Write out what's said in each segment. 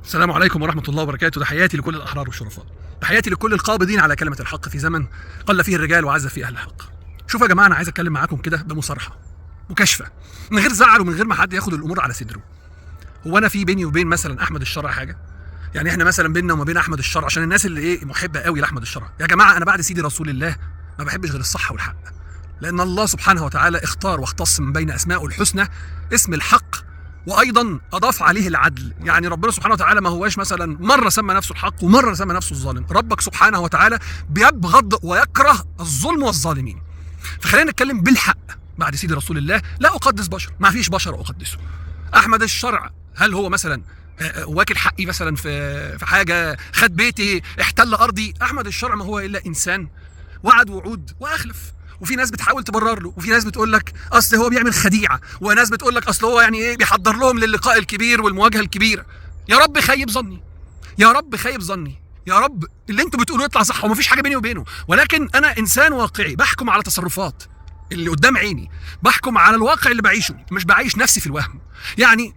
السلام عليكم ورحمة الله وبركاته. تحياتي لكل الأحرار والشرفاء، تحياتي لكل القابضين على كلمة الحق في زمن قل فيه الرجال وعز فيه أهل الحق. شوفوا يا جماعة، أنا عايز أتكلم معاكم كده بمصارحة مكاشفة، من غير زعل ومن غير ما حد ياخد الأمور على صدره. هو أنا في بيني وبين مثلا أحمد الشرع حاجة؟ يعني إحنا مثلا بيننا وما بين أحمد الشرع، عشان الناس اللي محبة قوي لأحمد الشرع، يا جماعة أنا بعد سيدي رسول الله ما بحبش غير الصح والحق، لأن الله سبحانه وتعالى اختار واختص من بين أسمائه الحسنى اسم الحق، وايضا اضاف عليه العدل. يعني ربنا سبحانه وتعالى ما هواش مثلا مره سمى نفسه الحق ومره سمى نفسه الظالم. ربك سبحانه وتعالى بيبغض ويكره الظلم والظالمين. فخلينا نتكلم بالحق. بعد سيدي رسول الله لا اقدس بشر، ما فيش بشر اقدسه. احمد الشرع هل هو مثلا واكل حقي مثلا في حاجه، خد بيتي، احتل ارضي؟ احمد الشرع ما هو الا انسان وعد وعود واخلف. وفي ناس بتحاول تبرر له، وفي ناس بتقول لك اصل هو بيعمل خديعه، وناس بتقول لك اصل هو يعني بيحضر لهم للقاء الكبير والمواجهه الكبيره. يا رب خيب ظني، يا رب خيب ظني، يا رب اللي انتوا بتقولوه يطلع صح، ومفيش حاجه بيني وبينه، ولكن انا انسان واقعي بحكم على تصرفات اللي قدام عيني، بحكم على الواقع اللي بعيشه، مش بعيش نفسي في الوهم. يعني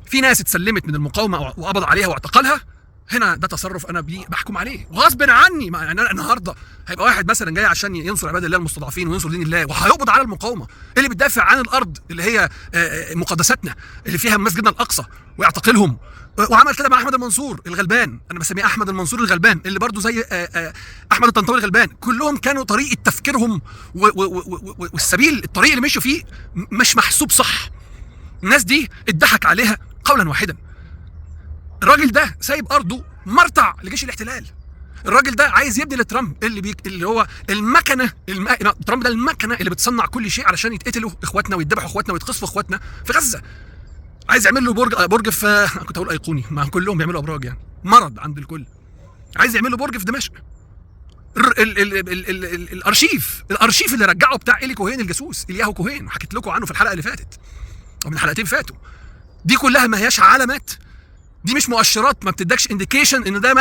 في ناس اتسلمت من المقاومه وقبض عليها واعتقلها، هنا ده تصرف انا بحكم عليه غصب عني. يعني انا النهارده هيبقى واحد مثلا جاي عشان ينصر عباد الله المستضعفين وينصر دين الله، وهيقبض على المقاومه اللي بتدافع عن الارض اللي هي مقدساتنا اللي فيها مسجدنا الاقصى، ويعتقلهم. وعمل كده مع احمد المنصور الغلبان، انا بسميه احمد المنصور الغلبان، اللي برضه زي احمد الطنطاوي الغلبان. كلهم كانوا طريقه تفكيرهم والسبيل الطريق اللي مشوا فيه مش محسوب صح. الناس دي اتضحك عليها قولا واحدا. الراجل ده سايب ارضه مرتع لجيش الاحتلال. الراجل ده عايز يبني لترامب اللي هو المكنه ترامب ده المكنه اللي بتصنع كل شيء علشان يتقتلوا اخواتنا ويذبحوا اخواتنا ويتخصفوا اخواتنا في غزه. عايز يعمل له برج في كنت هقول ايقوني، ما كلهم بيعملوا ابراج، يعني مرض عند الكل. عايز يعمل له برج في دمشق. الارشيف اللي رجعه بتاع إيلي كوهين الجاسوس، الياهو كوهين، حكيت لكم عنه في الحلقه اللي فاتت او من حلقتين فاتوا. دي كلها ما هياش علامات، دي مش مؤشرات، ما بتدكش انديكيشن ان ده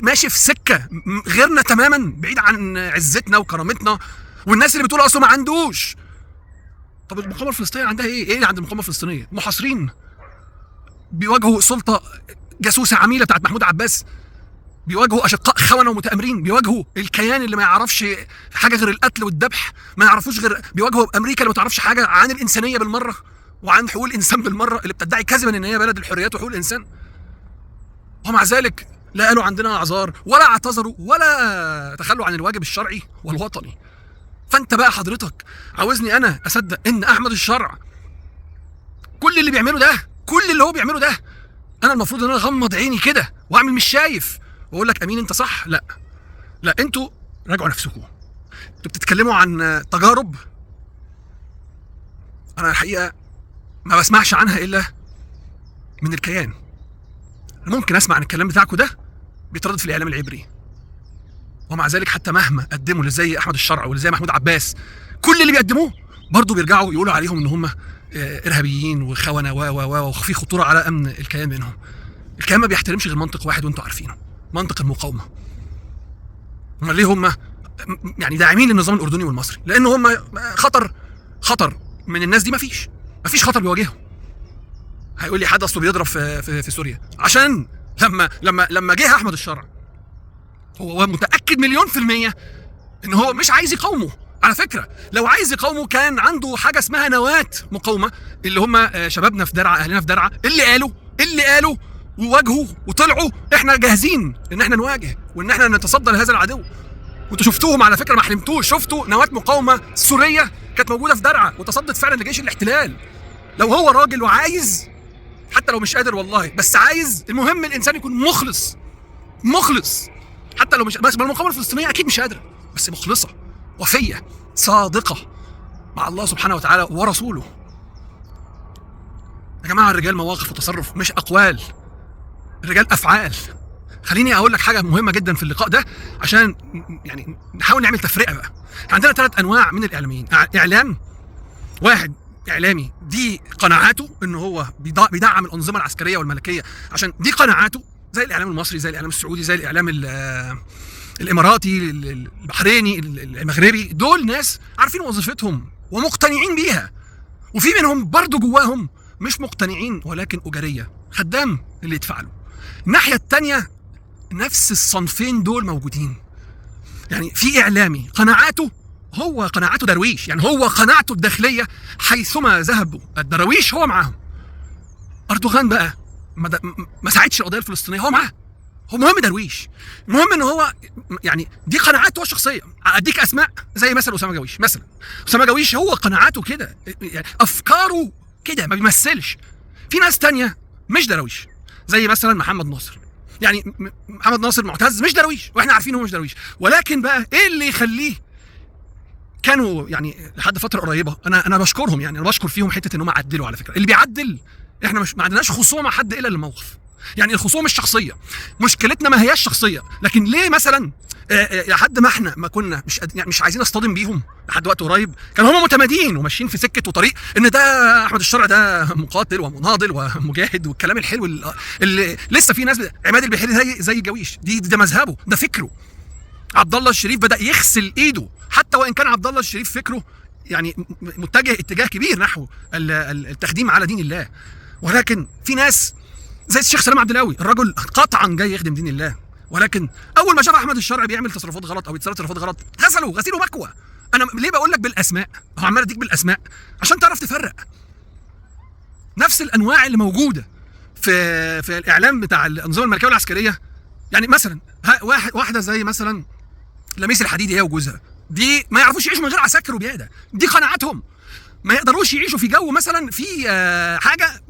ماشي في سكه غيرنا تماما، بعيد عن عزتنا وكرامتنا. والناس اللي بتقول اصلا ما عندوش. طب المقاومه الفلسطينيه عندها ايه؟ ايه عند المقاومه الفلسطينيه؟ محاصرين، بيواجهوا سلطه جاسوسه عميله بتاعت محمود عباس، بيواجهوا اشقاء خونه ومتآمرين، بيواجهوا الكيان اللي ما يعرفش حاجه غير القتل والذبح، ما يعرفوش غير، بيواجهوا امريكا اللي ما تعرفش حاجه عن الانسانيه بالمره وعن حقوق الانسان بالمره، اللي بتدعي كذبا ان هي بلد الحريات وحقوق الانسان. ومع ذلك لا قالوا عندنا اعذار ولا اعتذروا ولا تخلوا عن الواجب الشرعي والوطني. فانت بقى حضرتك عاوزني انا اصدق ان احمد الشرع كل اللي بيعمله ده، كل اللي هو بيعمله ده، انا المفروض ان انا اغمض عيني كده واعمل مش شايف واقول لك امين انت صح؟ لا لا، انتوا راجعوا نفسكم. انتوا بتتكلموا عن تجارب انا الحقيقه ما بسمعش عنها الا من الكيان. ممكن اسمع عن الكلام بتاعكم ده بيتردد في الاعلام العبري، ومع ذلك حتى مهما قدموا اللي زي احمد الشرع واللي زي محمود عباس، كل اللي بيقدموه برضه بيرجعوا يقولوا عليهم ان هم ارهابيين وخونه وفي خطوره على امن الكيان بينهم. الكيان ما بيحترمش غير منطق واحد وانتوا عارفينه، منطق المقاومه. امال ليه هم يعني داعمين للنظام الاردني والمصري؟ لان هم خطر من الناس دي مفيش خطر بيواجههم. هيقول لي حد اصله بيضرب في سوريا، عشان لما جه احمد الشرع هو متاكد مليون في الميه ان هو مش عايز يقاومه. على فكره لو عايز يقاومه كان عنده حاجه اسمها نواه مقاومه، اللي هم شبابنا في درعا، اهلنا في درعا، اللي قالوا وواجهوا وطلعوا احنا جاهزين ان احنا نواجه وان احنا نتصدى لهذا العدو. وانتوا شفتوهم على فكره، ما حلمتوش، شفتوا نواه مقاومه سوريه كانت موجوده في درعا وتصدت فعلا لجيش الاحتلال. لو هو راجل وعايز، حتى لو مش قادر والله بس عايز، المهم الانسان يكون مخلص حتى لو مش، بس المقاومه الفلسطينيه اكيد مش قادره، بس مخلصه وفيه صادقه مع الله سبحانه وتعالى ورسوله. يا جماعه الرجال مواقف وتصرف مش اقوال، الرجال افعال. خليني اقول لك حاجه مهمه جدا في اللقاء ده عشان يعني نحاول نعمل تفرقه بقى. عندنا 3 انواع من الاعلاميين. اعلام واحد اعلامي دي قناعاته ان هو بيدعم الانظمه العسكريه والملكيه، عشان دي قناعاته، زي الاعلام المصري، زي الاعلام السعودي، زي الاعلام الاماراتي، البحريني، المغربي. دول ناس عارفين وظيفتهم ومقتنعين بيها، وفي منهم برضو جواهم مش مقتنعين ولكن اجريه، خدام اللي يدفع له. الناحيه الثانيه نفس الصنفين دول موجودين. يعني في اعلامي قناعاته درويش، يعني هو قناعته الداخليه حيثما ذهبوا الدراويش هو معاهم. اردوغان بقى ما ساعدش القضيه الفلسطينيه، هو معاه، هو مهم درويش، المهم ان هو يعني دي قناعاته الشخصيه. اديك اسماء زي مثلا اسامه جويش. مثلا اسامه جويش هو قناعاته كده، يعني افكاره كده، ما بيمثلش. في ناس تانية مش درويش زي مثلا محمد ناصر. يعني محمد ناصر معتز مش درويش، واحنا عارفين هو مش درويش، ولكن بقى ايه اللي يخليه؟ كانوا يعني لحد فتره قريبه انا بشكرهم، يعني انا بشكر فيهم حته ان هم عدلوا. على فكره اللي بيعدل، احنا مش ما عندناش خصومه مع حد الا للموقف. يعني الخصومه الشخصيه، مشكلتنا ما هياش شخصيه. لكن ليه مثلا لحد ما احنا ما كنا مش عايزين نصطدم بيهم لحد وقت قريب، كانوا هم متمادين وماشيين في سكه وطريق ان ده احمد الشرع ده مقاتل ومناضل ومجاهد، والكلام الحلو اللي لسه في ناس. عماد البحيري زي جويش، ده مذهبه، ده فكره. عبد الله الشريف بدأ يغسل ايده، حتى وان كان عبد الله الشريف فكره يعني متجه اتجاه كبير نحو التخديم على دين الله، ولكن في ناس زي الشيخ سلام عبد القوي، الرجل قطعا جاي يخدم دين الله، ولكن اول ما شاف احمد الشرع بيعمل تصرفات غلط او بيتصرف تصرفات غلط غسيله مكوى. انا ليه بقول لك بالاسماء؟ هو عمال اديك بالاسماء عشان تعرف تفرق. نفس الانواع اللي موجوده في الاعلام بتاع الانظمه الملكيه والعسكريه. يعني مثلا واحده زي مثلا لميس الحديدي هي وجوزها، دي ما يعرفوش يعيشوا من غير عساكر وبياده، دي قناعاتهم. ما يقدروش يعيشوا في جو مثلا في حاجه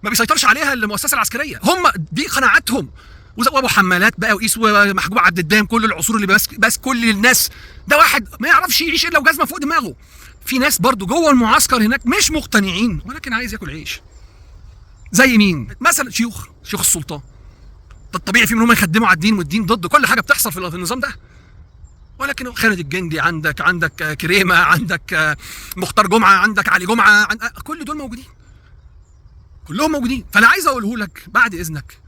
ما بيسيطرش عليها المؤسسه العسكريه، هم دي قناعاتهم. وابو حمالات بقى وقيس ومحجوب عبد الدام، كل العصور اللي بس كل الناس، ده واحد ما يعرفش يعيش الا وجزمه فوق دماغه. في ناس برضو جوه المعسكر هناك مش مقتنعين، ولكن عايز ياكل عيش. زي مين؟ مثلا شيوخ السلطان، الطبيعي فيهم ان هم يخدموا على الدين، والدين ضد كل حاجه بتحصل في النظام ده. ولكن خالد الجندي، عندك كريمه، عندك مختار جمعه، عندك علي جمعه، كل دول موجودين، كلهم موجودين. فانا عايز اقوله لك بعد اذنك،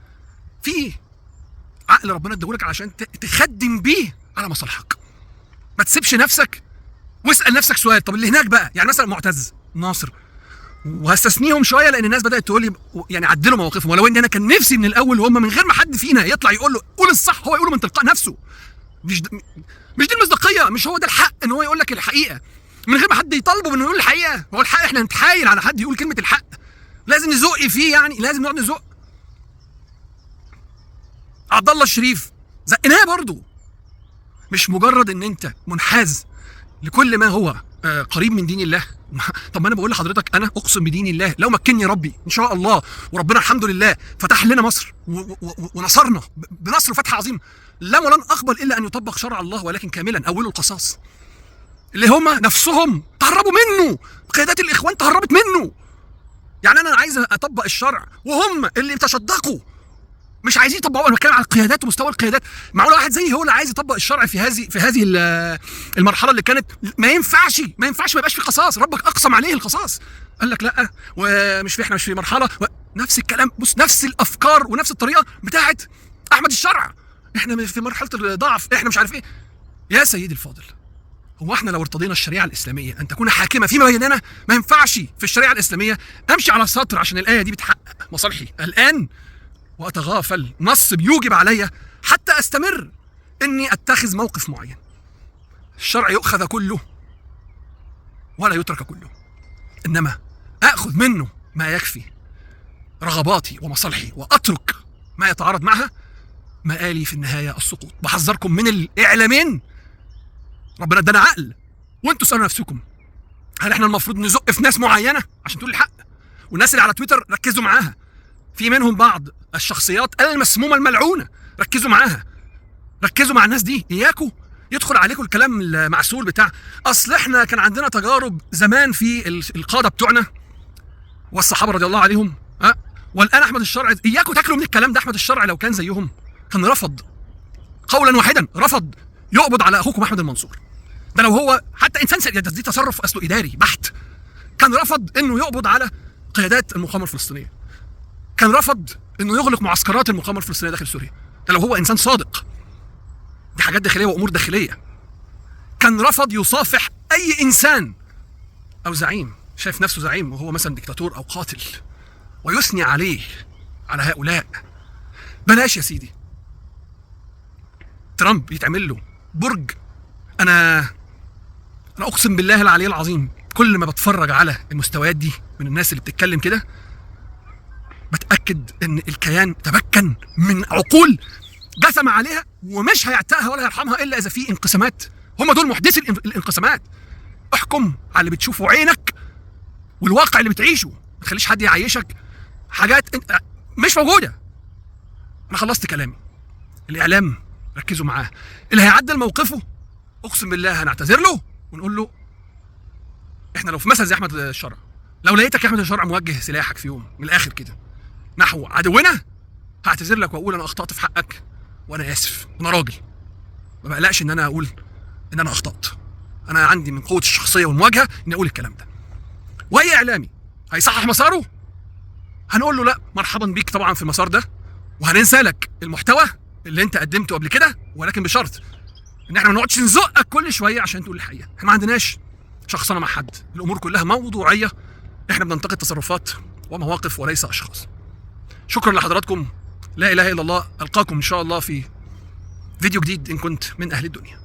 في عقل ربنا اداهولك علشان تخدم بيه على مصالحك. ما تسيبش نفسك، واسال نفسك سؤال، طب اللي هناك بقى، يعني مثلا معتز، ناصر، وهستثنيهم شويه لان الناس بدات تقول لي يعني عدلوا مواقفهم، ولو ان انا كان نفسي من الاول وهم من غير ما حد فينا يطلع يقول له قول الصح، هو يقوله من تلقاء نفسه. مش دي المصداقيه، مش هو ده الحق ان هو يقول لك الحقيقه من غير ما حد يطالبه انه يقول الحقيقه. هو الحق احنا نتحايل على حد يقول كلمه الحق؟ لازم نزق فيه، يعني لازم نقعد نزق. عبد الله الشريف زقناه برضه، مش مجرد ان انت منحاز لكل ما هو قريب من دين الله. طب ما انا بقول لحضرتك، انا اقسم بدين الله لو مكنني ربي ان شاء الله، وربنا الحمد لله فتح لنا مصر ونصرنا بنصر فتح عظيم، لم ولن اقبل الا ان يطبق شرع الله، ولكن كاملا، اوله القصاص اللي هم نفسهم تهربوا منه، قيادات الاخوان تهربت منه. يعني انا عايز اطبق الشرع وهم اللي تشدقوا مش عايزين يطبقوا. انا بتكلم على القيادات ومستوى القيادات. معقول واحد زي هو اللي عايز يطبق الشرع في هذه المرحله اللي كانت ما ينفعش ما يبقاش في قصاص؟ ربك اقسم عليه القصاص، قال لك لا، احنا مش في مرحله نفس الكلام. بص، نفس الافكار ونفس الطريقه بتاعت احمد الشرع، احنا في مرحله الضعف، احنا مش عارف ايه. يا سيدي الفاضل، هو احنا لو ارتضينا الشريعه الاسلاميه ان تكون حاكمه فيما بيننا، ما ينفعش في الشريعه الاسلاميه امشي على سطر عشان الايه دي بتحقق مصالحي الان واتغافل نص بيوجب عليا حتى استمر اني اتخذ موقف معين. الشرع يؤخذ كله ولا يترك كله، انما اخذ منه ما يكفي رغباتي ومصالحي واترك ما يتعارض معها، مآلي في النهايه السقوط. بحذركم من الاعلامين. ربنا ادانا عقل، وانتوا اسالوا نفسكم، هل احنا المفروض نزق في ناس معينه عشان تقول الحق؟ والناس اللي على تويتر ركزوا معاها، في منهم بعض الشخصيات المسمومه الملعونه، ركزوا معاها، ركزوا مع الناس دي. اياكوا يدخل عليكم الكلام المعسول بتاع اصل احنا كان عندنا تجارب زمان في القاده بتوعنا والصحابه رضي الله عليهم، والان احمد الشرع. اياكوا تاكلوا من الكلام ده. احمد الشرع لو كان زيهم كان رفض قولا واحدا، رفض يقبض على اخوكم احمد المنصور. ده لو هو حتى انسان دي تصرف اصله اداري بحت، كان رفض انه يقبض على قيادات المقاومه الفلسطينيه، كان رفض انه يغلق معسكرات المقاومه الفلسطينيه داخل سوريا. ده لو هو انسان صادق، دي حاجات داخليه وامور داخليه. كان رفض يصافح اي انسان او زعيم شايف نفسه زعيم وهو مثلا ديكتاتور او قاتل، ويثني عليه على هؤلاء. بلاش يا سيدي ترامب يتعمل له برج. انا اقسم بالله العلي العظيم كل ما بتفرج على المستويات دي من الناس اللي بتتكلم كده بتاكد ان الكيان تمكن من عقول جثم عليها ومش هيعتقها ولا يرحمها الا اذا في انقسامات. هم دول محدثي الانقسامات. احكم على اللي بتشوفه عينك والواقع اللي بتعيشه، ما تخليش حد يعيشك حاجات انت مش موجوده. انا خلصت كلامي. الاعلام ركزوا معاه، اللي هيعدل موقفه اقسم بالله هنعتذر له ونقول له احنا لو في مثل زي احمد الشرع، لو لقيتك يا احمد الشرع موجه سلاحك في يوم من الاخر كده نحو عدونا هعتذر لك واقول انا اخطات في حقك وانا اسف، انا راجل ما بقلقش ان انا اقول ان انا اخطات. انا عندي من قوه الشخصيه والمواجهه اني اقول الكلام ده. واي اعلامي هيصحح مساره هنقول له لا مرحبا بيك طبعا في المسار ده، وهننسى لك المحتوى اللي انت قدمته قبل كده، ولكن بشرط ان احنا ما نقعدش نزقك كل شويه عشان تقول الحقيقه. احنا ما عندناش شخصنه مع حد، الامور كلها موضوعيه، احنا بننتقد تصرفات ومواقف وليس اشخاص. شكرا لحضراتكم، لا اله الا الله. القاكم ان شاء الله في فيديو جديد ان كنت من اهل الدنيا.